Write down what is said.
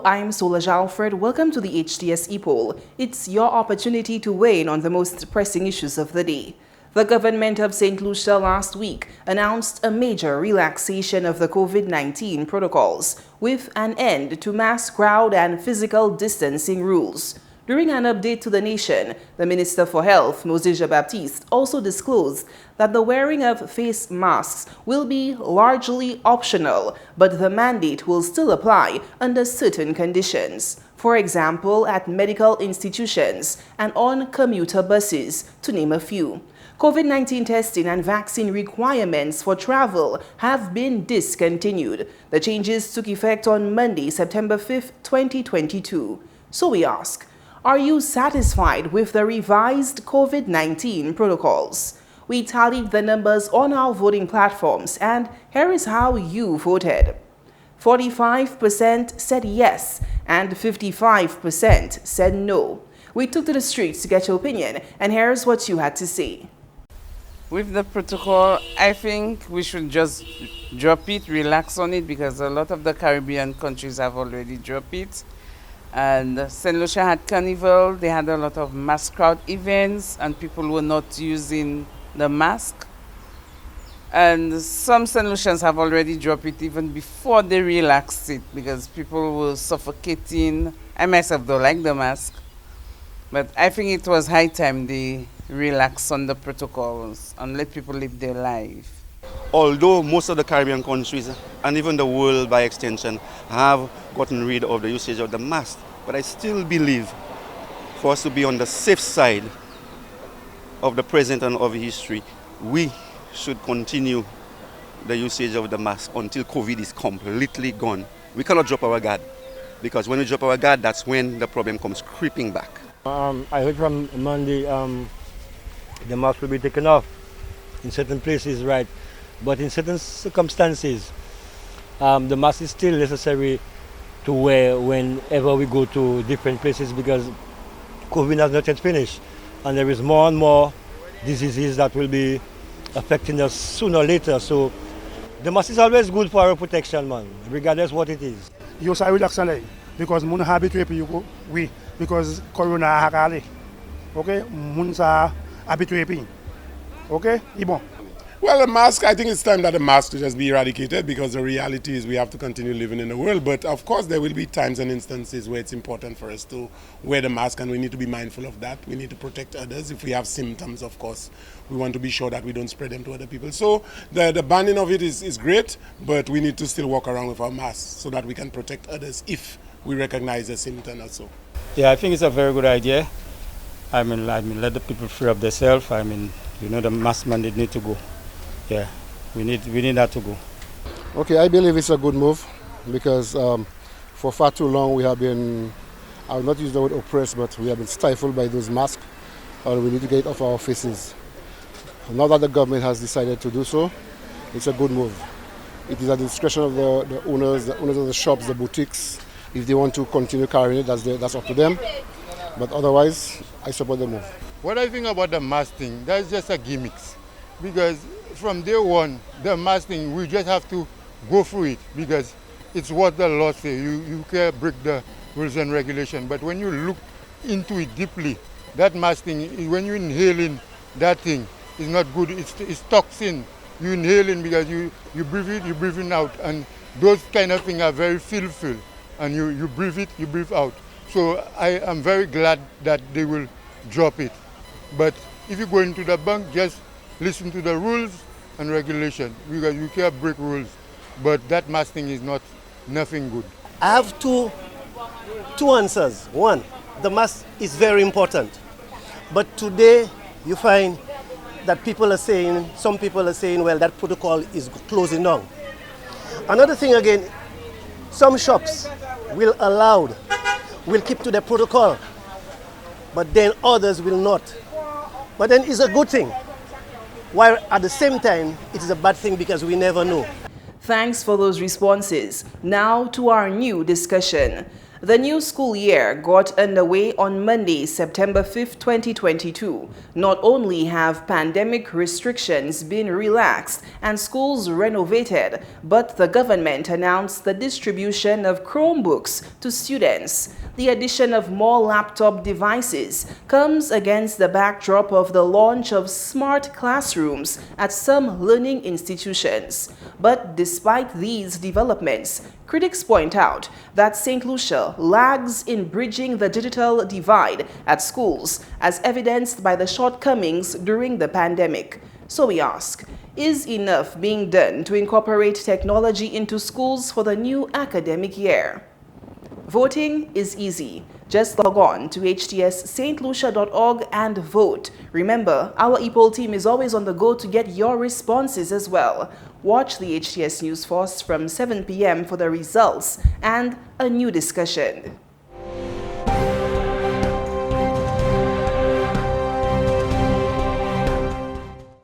I'm Sola Alfred. Welcome to the HTS Epoll. It's your opportunity to weigh in on the most pressing issues of the day. The government of St. Lucia last week announced a major relaxation of the COVID-19 protocols, with an end to mass crowd and physical distancing rules. During an update to the nation, the Minister for Health, Moses Baptiste, also disclosed that the wearing of face masks will be largely optional, but the mandate will still apply under certain conditions. For example, at medical institutions and on commuter buses, to name a few. COVID-19 testing and vaccine requirements for travel have been discontinued. The changes took effect on Monday, September 5th, 2022. So we ask, are you satisfied with the revised COVID-19 protocols? We tallied the numbers on our voting platforms, and here is how you voted. 45% said yes, and 55% said no. We took to the streets to get your opinion, and here's what you had to say. With the protocol, I think we should just drop it, relax on it, because a lot of the Caribbean countries have already dropped it. And St. Lucia had Carnival, they had a lot of mass crowd events, and people were not using the mask. And some St. Lucians have already dropped it even before they relaxed it, because people were suffocating. I myself don't like the mask, but I think it was high time they relax on the protocols and let people live their life. Although most of the Caribbean countries and even the world by extension have gotten rid of the usage of the mask, but I still believe for us to be on the safe side of the present and of history, we should continue the usage of the mask until COVID is completely gone. We cannot drop our guard, because when we drop our guard, that's when the problem comes creeping back. I heard from Monday the mask will be taken off in certain places, right? But in certain circumstances, the mask is still necessary to wear whenever we go to different places, because COVID has not yet finished. And there is more and more diseases that will be affecting us sooner or later. So the mask is always good for our protection, man, regardless what it is. You say relax because mun habitué you we because corona hakali. Okay, mun sa habitué. Okay, Ibon. Well, the mask, I think it's time that the mask to just be eradicated, because the reality is we have to continue living in the world. But of course, there will be times and instances where it's important for us to wear the mask, and we need to be mindful of that. We need to protect others. If we have symptoms, of course, we want to be sure that we don't spread them to other people. So the banning of it is great, but we need to still walk around with our masks so that we can protect others if we recognize a symptom or so. Yeah, I think it's a very good idea. I mean, let the people free up themselves. I mean, the mask mandate need to go. Yeah, we need that to go. Okay, I believe it's a good move, because for far too long we have been, I will not use the word oppressed, but we have been stifled by those masks, and we need to get it off our faces. Now that the government has decided to do so, it's a good move. It is at the discretion of the owners of the shops, the boutiques. If they want to continue carrying it, that's up to them. But otherwise, I support the move. What I think about the mask thing, that's just a gimmick, because from day one, the mask thing, we just have to go through it, because it's what the law says. You can't break the rules and regulation. But when you look into it deeply, that mask thing, when you're inhaling that thing, it's not good. It's toxin. You inhaling because you breathe it, you breathing out. And those kind of things are very filthy. And you breathe it, you breathe out. So I am very glad that they will drop it. But if you go into the bank, just listen to the rules and regulation, because you can't break rules. But that mask thing is nothing good. I have two answers. One, the mask is very important. But today you find that some people are saying, well, that protocol is closing down. Another thing again, some shops will keep to the protocol, but then others will not. But then it's a good thing. While at the same time, it is a bad thing, because we never know. Thanks for those responses. Now to our new discussion. The new school year got underway on Monday, September 5, 2022. Not only have pandemic restrictions been relaxed and schools renovated, but the government announced the distribution of Chromebooks to students. The addition of more laptop devices comes against the backdrop of the launch of smart classrooms at some learning institutions. But despite these developments, critics point out that St. Lucia lags in bridging the digital divide at schools, as evidenced by the shortcomings during the pandemic. So we ask, is enough being done to incorporate technology into schools for the new academic year? Voting is easy. Just log on to htsstlucia.org and vote. Remember, our Epoll team is always on the go to get your responses as well. Watch the HTS News Force from 7 p.m. for the results and a new discussion.